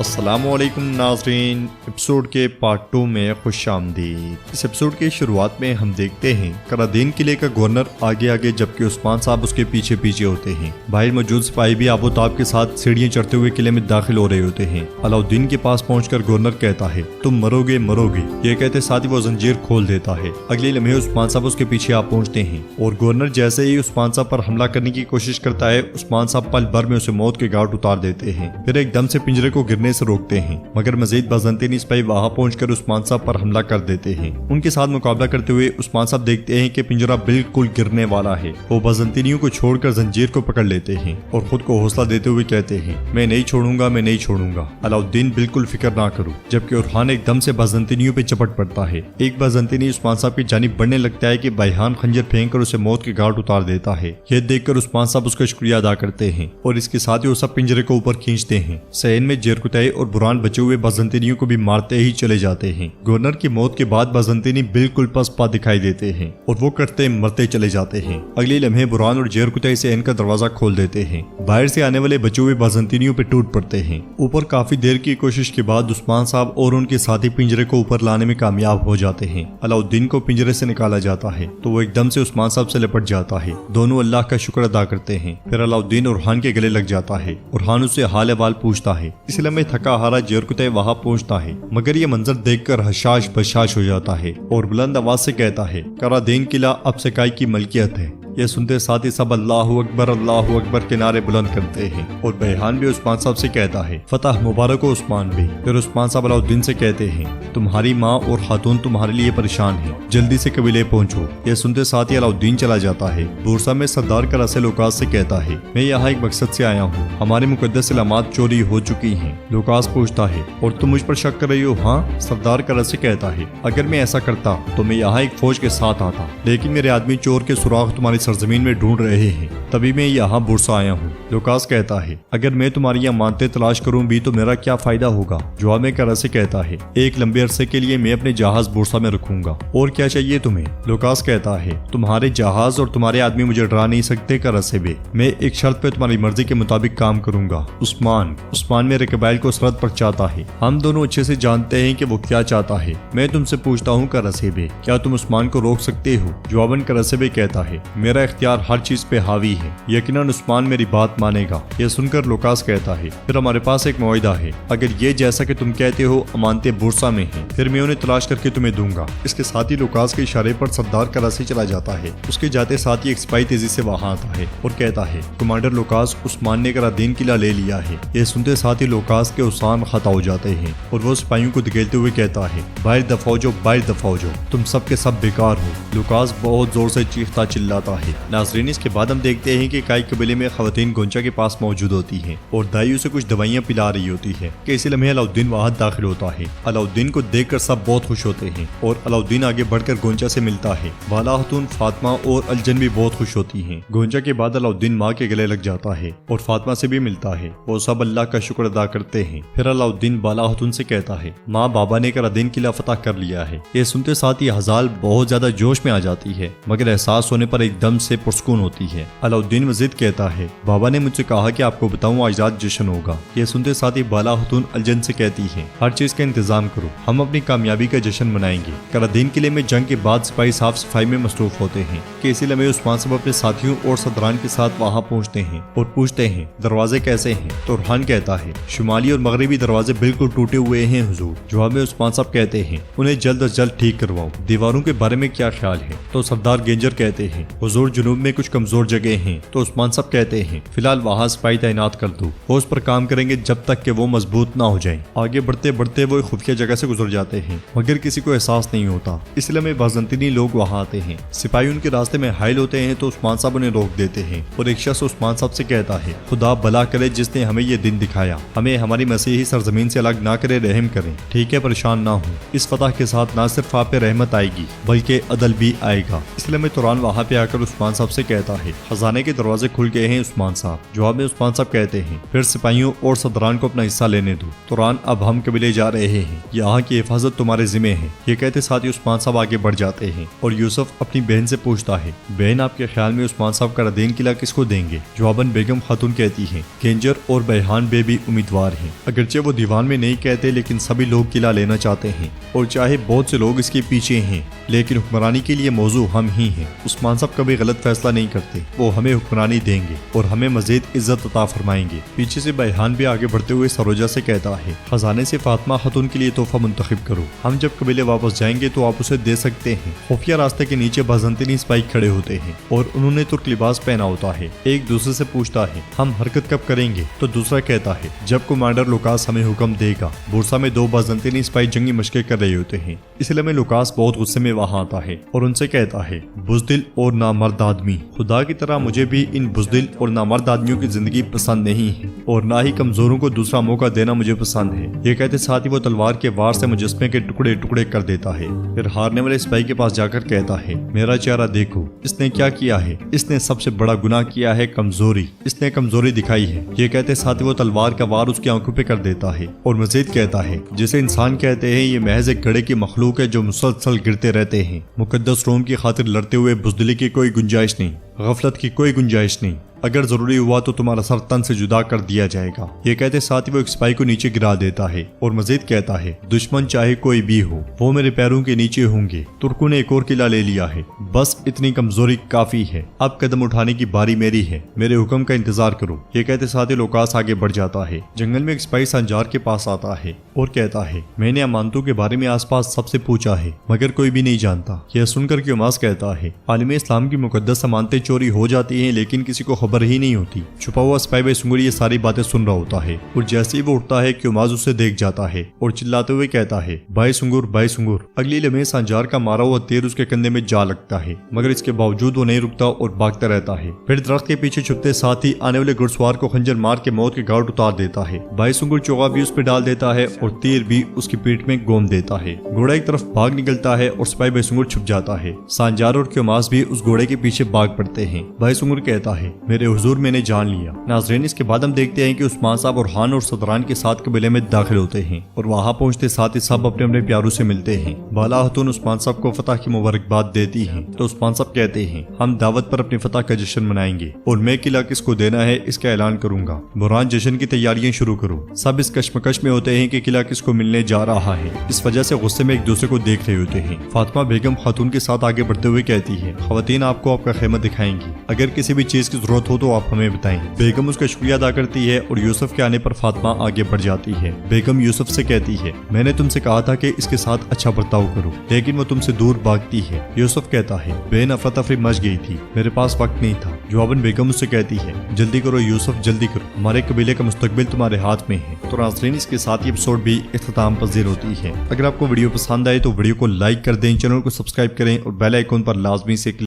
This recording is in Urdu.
السلام علیکم ناظرین، ایپیسوڈ کے پارٹ 2 میں خوش آمدید۔ اس ایپیسوڈ کی شروعات میں ہم دیکھتے ہیں قرادین قلعے کا گورنر آگے آگے جبکہ عثمان صاحب اس کے پیچھے پیچھے ہوتے ہیں۔ باہر موجود سپاہی بھی آب و تاب کے ساتھ سیڑھیاں چڑھتے ہوئے قلعے میں داخل ہو رہے ہوتے ہیں۔ علاؤدین کے پاس پہنچ کر گورنر کہتا ہے تم مرو گے مرو گے، یہ کہتے ساتھ ہی وہ زنجیر کھول دیتا ہے۔ اگلے لمحے عثمان صاحب اس کے پیچھے آپ پہنچتے ہیں اور گورنر جیسے ہی عثمان صاحب پر حملہ کرنے کی کوشش کرتا ہے، عثمان صاحب پل بھر میں اسے موت کے گھاٹ اتار دیتے ہیں، پھر ایک دم سے پنجرے کو گرنے سے روکتے ہیں، مگر مزید بازنطینی سپاہی وہاں پہنچ کر عثمان صاحب پر حملہ کر دیتے ہیں۔ ان کے ساتھ مقابلہ کرتے ہوئے عثمان صاحب دیکھتے ہیں کہ پنجرہ بالکل گرنے والا ہے۔ وہ بازنطینیوں کو چھوڑ کر زنجیر کو پکڑ لیتے ہیں اور خود کو حوصلہ دیتے ہوئے کہتے ہیں میں نہیں چھوڑوں گا، میں نہیں چھوڑوں گا، علاؤدین بالکل فکر نہ کرو، جبکہ عرحان ایک دم سے بازنطینیوں پہ چپٹ پڑتا ہے۔ ایک بازنطینی عثمان صاحب کی جانب بڑھنے لگتا ہے کہ بائیہان خنجر پھینک کر اسے موت کے گھاٹ اتار دیتا ہے۔ یہ دیکھ کر عثمان صاحب اس کا شکریہ ادا کرتے ہیں اور اس کے ساتھ ہی وہ سب پنجرے کو اوپر کھینچتے ہیں۔ سین میں جیرکتائی اور بران بچے ہوئے بازنطینیوں کو بھی مارتے ہی چلے جاتے ہیں۔ گورنر کی موت کے بعد بازنطینی بالکل پسپا دکھائی دیتے ہیں اور وہ کٹتے مرتے چلے جاتے ہیں۔ اگلے لمحے بران اور جیرکتائی سین کا دروازہ کھول دیتے ہیں، باہر سے آنے والے بچے ہوئے بازنطینیوں پہ ٹوٹ پڑتے ہیں۔ اوپر کافی دیر کی کوشش کے بعد عثمان صاحب اور ان کے ساتھی پنجرے کو اوپر لانے میں کامیاب ہو جاتے ہیں۔ علاؤدین کو پنجرے سے نکالا جاتا ہے تو وہ ایک دم سے عثمان صاحب سے لپٹ جاتا ہے۔ دونوں اللہ کا شکر ادا کرتے ہیں۔ پھر علاؤدین عرحان کے گلے لگ جاتا ہے۔ عرحان اس سے حال احوال پوچھتا ہے۔ اس لمحے تھکا ہارا جیرکتائی وہاں پہنچتا ہے، مگر یہ منظر دیکھ کر حشاش بشاش ہو جاتا ہے اور بلند آواز سے کہتا ہے قرادین قلعہ اب سکائی کی ملکیت ہے۔ یہ سنتے ساتھ ہی سب اللہ اکبر کے نعرے بلند کرتے ہیں اور بہان بھی عثمان صاحب سے کہتا ہے فتح مبارک ہو عثمان بھی۔ پھر عثمان صاحب علاؤدین سے کہتے ہیں تمہاری ماں اور خاتون تمہارے لیے پریشان ہیں، جلدی سے قبیلے پہنچو۔ یہ سنتے ساتھ ہی علاؤدین چلا جاتا ہے۔ بورسا میں سردار کراسے لوکاس سے کہتا ہے میں یہاں ایک مقصد سے آیا ہوں، ہمارے مقدس علامات چوری ہو چکی ہیں۔ لوکاس پوچھتا ہے اور تم مجھ پر شک کر رہی ہو؟ ہاں، سردار کراسے کہتا ہے اگر میں ایسا کرتا تو میں یہاں ایک فوج کے ساتھ آتا، لیکن میرے آدمی چور کے سراغ تمہاری سرزمین میں ڈھونڈ رہے ہیں، تبھی میں یہاں بورسا آیا ہوں۔ لوکاس کہتا ہے اگر میں تمہاری امانتیں تلاش کروں بھی تو میرا کیا فائدہ ہوگا؟ جواب میں کراسے کہتا ہے ایک لمبے عرصے کے لیے میں اپنے جہاز بورسا میں رکھوں گا، اور کیا چاہیے تمہیں؟ لوکاس کہتا ہے تمہارے جہاز اور تمہارے آدمی مجھے ڈرا نہیں سکتے کراسے بے، میں ایک شرط پہ تمہاری مرضی کے مطابق کام کروں گا۔ عثمان میرے قبائل کو سرحد پر چاہتا ہے، ہم دونوں اچھے سے جانتے ہیں کہ وہ کیا چاہتا ہے۔ میں تم سے پوچھتا ہوں کراسے بے، کیا تم عثمان کو روک سکتے ہو؟ جواباً کراسے بے کہتا ہے میرا اختیار ہر چیز پہ حاوی ہے، یقیناً عثمان میری بات مانے گا۔ یہ سن کر لوکاس کہتا ہے پھر ہمارے پاس ایک معاہدہ ہے، اگر یہ جیسا کہ تم کہتے ہو امانتیں بورسا میں ہیں پھر میں انہیں تلاش کر کے تمہیں دوں گا۔ اس کے ساتھ ہی لوکاس کے اشارے پر سردار کراسے چلا جاتا ہے۔ اس کے جاتے ساتھ ہی ایک سپاہی تیزی سے وہاں آتا ہے اور کہتا ہے کمانڈر لوکاس، عثمان نے قرادین قلعہ لے لیا ہے۔ یہ سنتے ساتھ ہی لوکاس کے اوسان خطا ہو جاتے ہیں اور وہ سپاہیوں کو دھکیلتے ہوئے کہتا ہے باہر دفعہ ہو جاؤ، تم سب کے سب بیکار ہو۔ لوکاس بہت زور سے چیختا چلاتا ہے۔ ناظرین، اس کے بعد ہم دیکھتے ہیں کہ کائی قبیلے میں خواتین گونچا کے پاس موجود ہوتی ہیں اور دائی اسے کچھ دوائیاں پلا رہی ہوتی ہے کہ اسی لمحے علاؤدین وہاں داخل ہوتا ہے۔ علاؤدین کو دیکھ کر سب بہت خوش ہوتے ہیں اور علاؤدین آگے بڑھ کر گونچا سے ملتا ہے۔ بالا خاتون، فاطمہ اور الجن بھی بہت خوش ہوتی ہیں۔ گونچا کے بعد علاؤدین ماں کے گلے لگ جاتا ہے اور فاطمہ سے بھی ملتا ہے، وہ سب اللہ کا شکر ادا کرتے ہیں۔ پھر علاؤدین بالا خاتون سے کہتا ہے ماں، بابا نے قرادین قلعہ فتح کر لیا ہے۔ یہ سنتے ساتھ ہی ہزال بہت زیادہ جوش میں آ جاتی ہے، مگر احساس ہونے پر ایک دم سے پرسکون ہوتی ہے۔ علاؤدین مزید کہتا ہے بابا نے مجھ سے کہا کہ آپ کو بتاؤں آج رات جشن ہوگا۔ یہ سنتے ساتھ ہی بالا خاتون الجن سے کہتی ہے ہر چیز کا انتظام کرو، ہم اپنی کامیابی کا جشن منائیں گے۔ قرادین قلعے میں جنگ کے بعد سپاہی صاف صفائی میں مصروف ہوتے ہیں کہ اسی لمحے عثمان صاحب اپنے ساتھیوں اور صدران کے ساتھ وہاں پہنچتے ہیں اور پوچھتے ہیں دروازے کیسے ہیں؟ تو عرحان کہتا ہے شمالی اور مغربی دروازے بالکل ٹوٹے ہوئے ہیں حضور۔ جواب میں عثمان صاحب کہتے ہیں انہیں جلد از جلد ٹھیک کرواؤ۔ دیواروں کے بارے میں کیا خیال ہے؟ تو سردار گینجر کہتے ہیں حضور جنوب میں کچھ کمزور جگہ ہیں۔ تو عثمان صاحب کہتے ہیں فی الحال وہاں سپاہی تعینات کر دو، وہ اس پر کام کریں گے جب تک کہ وہ مضبوط نہ ہو جائیں۔ آگے بڑھتے بڑھتے وہ ایک خفیہ جگہ سے گزر جاتے ہیں، مگر کسی کو احساس نہیں ہوتا۔ اس لیے بازنطینی لوگ وہاں آتے ہیں، سپاہی ان کے راستے میں حائل ہوتے ہیں تو عثمان صاحب انہیں روک دیتے ہیں اور ایک شخص عثمان صاحب سے کہتا ہے خدا بھلا کرے جس نے ہمیں یہ دن دکھایا، ہمیں ہماری مسیحی سرزمین سے الگ نہ کرے، رحم کریں۔ ٹھیک ہے، پریشان نہ ہوں، اس فتح کے ساتھ نہ صرف آپ پہ رحمت آئے گی بلکہ عدل بھی آئے گا۔ اس لیے توران وہاں پہ آ کر عثمان صاحب سے کہتا ہے خزانے کے دروازے کھل گئے ہیں عثمان صاحب۔ جواب میں عثمان صاحب کہتے ہیں پھر سپاہیوں اور صدران کو اپنا حصہ لینے دو، توران اب ہم قبیلے جا رہے ہیں، یہاں کی حفاظت تمہارے ذمہ ہے۔ یہ کہتے ساتھ ہی عثمان صاحب آگے بڑھ جاتے ہیں اور یوسف اپنی بہن سے پوچھتا ہے بہن آپ کے خیال میں عثمان صاحب کا ردین قلعہ کس کو دیں گے؟ جواباً بیگم خاتون کہتی ہیں گینجر اور بیہان بے بھی امیدوار ہیں، اگرچہ وہ دیوان میں نہیں کہتے لیکن سبھی لوگ قلعہ لینا چاہتے ہیں اور چاہے بہت سے لوگ اس کے پیچھے ہیں لیکن حکمرانی کے لیے موضوع ہم ہی ہیں۔ عثمان صاحب کبھی غلط فیصلہ نہیں کرتے، وہ ہمیں حکمرانی دیں گے اور ہمیں مزید عزت عطا فرمائیں گے۔ پیچھے سے بیہان بھی آگے بڑھتے ہوئے سروجا سے کہتا ہے خزانے سے فاطمہ خاتون کے لیے تحفہ منتخب کرو، ہم جب قبیلے واپس جائیں گے تو آپ اسے دے سکتے ہیں۔ خفیہ راستے کے نیچے بازنطینی سپاہی کھڑے ہوتے ہیں اور انہوں نے ترک لباس پہنا ہوتا ہے۔ ایک دوسرے سے پوچھتا ہے ہم حرکت کب کریں گے؟ تو دوسرا کہتا ہے جب کمانڈر لوکاس ہمیں حکم دے گا۔ بورسا میں دو بازنطینی سپاہی جنگی مشقیں کر رہے ہوتے ہیں، اس لیے میں لوکاس بہت غصے میں وہاں آتا ہے اور ان سے کہتا ہے بزدل اور نامرد آدمی، خدا کی طرح مجھے بھی ان بزدل اور نامرد آدمیوں کی زندگی پسند نہیں ہے اور نہ ہی کمزوروں کو دوسرا موقع دینا مجھے پسند ہے۔ یہ کہتے ساتھ ہی وہ تلوار کے وار سے مجسمے کے ٹکڑے ٹکڑے کر دیتا ہے، پھر ہارنے والے سپاہی کے پاس جا کر کہتا ہے میرا چہرہ دیکھو، اس نے کیا کیا ہے؟ اس نے سب سے بڑا گناہ کیا ہے کمزوری، اس نے کمزوری دکھائی ہے۔ یہ کہتے ساتھ ہی وہ تلوار کا وار اس کی آنکھوں پہ کر دیتا ہے اور مزید کہتا ہے جسے انسان کہتے ہیں یہ محض ایک گھڑے کی مخلوق ہے جو مسلسل گرتے رہتے ہیں، مقدس روم کی خاطر لڑتے ہوئے بزدلی کی کوئی گنجائش نہیں، غفلت کی کوئی گنجائش نہیں، اگر ضروری ہوا تو تمہارا سر تن سے جدا کر دیا جائے گا۔ یہ کہتے ساتھ ہی وہ ایک سپاہی کو نیچے گرا دیتا ہے اور مزید کہتا ہے دشمن چاہے کوئی بھی ہو وہ میرے پیروں کے نیچے ہوں گے۔ ترکوں نے ایک اور قلعہ لے لیا ہے، بس اتنی کمزوری کافی ہے، اب قدم اٹھانے کی باری میری ہے، میرے حکم کا انتظار کرو۔ یہ کہتے ساتھ ہی لوکاس آگے بڑھ جاتا ہے، جنگل میں ایک سپاہی سانجار کے پاس آتا ہے اور کہتا ہے میں نے امانتوں کے بارے میں آس پاس سب سے پوچھا ہے مگر کوئی بھی نہیں جانتا۔ یہ سن کر کیوماس کہتا ہے عالم اسلام کی مقدس امانتیں چوری ہو جاتی ہیں لیکن کسی کو خبر ہی نہیں ہوتی۔ چھپا ہوا سپاہی بھائی سنگر یہ ساری باتیں سن رہا ہوتا ہے اور جیسے ہی وہ اٹھتا ہے کیوماس اسے دیکھ جاتا ہے اور چلاتے ہوئے کہتا ہے بھائی سنگر بھائی سنگر۔ اگلی لمحے سانجار کا مارا ہوا تیر اس کے کندھے میں جا لگتا ہے مگر اس کے باوجود وہ نہیں رکتا اور بھاگتا رہتا ہے، پھر درخت کے پیچھے چھپتے ساتھ ہی آنے والے گھڑسوار کو خنجر مار کے موت کے گھاٹ اتار دیتا ہے۔ بھائی سنگر چوغا بھی اس پہ ڈال دیتا ہے اور تیر بھی اس کی پیٹھ میں گوم دیتا ہے۔ گھوڑا ایک طرف بھاگ نکلتا ہے اور سپاہی بھائی سنگر چھپ جاتا ہے۔ سانجار اور کیوماس بھی اس گھوڑے کے پیچھے بھاگ پڑتے ہیں۔ بھائی سنگر کہتا ہے میرے حضور میں نے جان لیا۔ ناظرین اس کے بعد ہم دیکھتے ہیں کہ عثمان صاحب اور خان اور صدران کے ساتھ قبیلے میں داخل ہوتے ہیں اور وہاں پہنچتے ساتھ ہی سب اپنے اپنے پیاروں سے ملتے ہیں۔ بالا خاتون عثمان صاحب کو فتح کی مبارکباد دیتی ہیں تو عثمان صاحب کہتے ہیں ہم دعوت پر اپنی فتح کا جشن منائیں گے اور میں قلعہ کس کو دینا ہے اس کا اعلان کروں گا۔ برہان جشن کی تیاریاں شروع کرو۔ سب اس کشمکش میں ہوتے ہیں کہ قلعہ کس کو ملنے جا رہا ہے، اس وجہ سے غصے میں ایک دوسرے کو دیکھ رہے ہوتے ہیں۔ فاطمہ بیگم خاتون کے ساتھ آگے بڑھتے ہوئے کہتی ہے خواتین آپ کو آپ کا خیمہ دکھائیں گی، اگر کسی بھی چیز کی ضرورت ہو تو آپ ہمیں بتائیں۔ بیگم اس کا شکریہ ادا کرتی ہے اور یوسف کے آنے پر فاطمہ آگے بڑھ جاتی ہے۔ بیگم یوسف سے کہتی ہے میں نے تم سے کہا تھا کہ اس کے ساتھ اچھا برتاؤ کرو لیکن وہ تم سے دور بھاگتی ہے۔ یوسف کہتا ہے بہن افراتفری مچ گئی تھی، میرے پاس وقت نہیں تھا۔ جواباً بیگم اس سے کہتی ہے جلدی کرو یوسف جلدی کرو، ہمارے قبیلے کا مستقبل تمہارے ہاتھ میں ہے۔ تو ناظرین اس کے ساتھ یہ ایپیسوڈ بھی اختتام پذیر ہوتی ہے۔ اگر آپ کو ویڈیو پسند آئے تو ویڈیو کو لائک کر دیں، چینل کو سبسکرائب کریں اور بیل آئیکن پر لازمی سے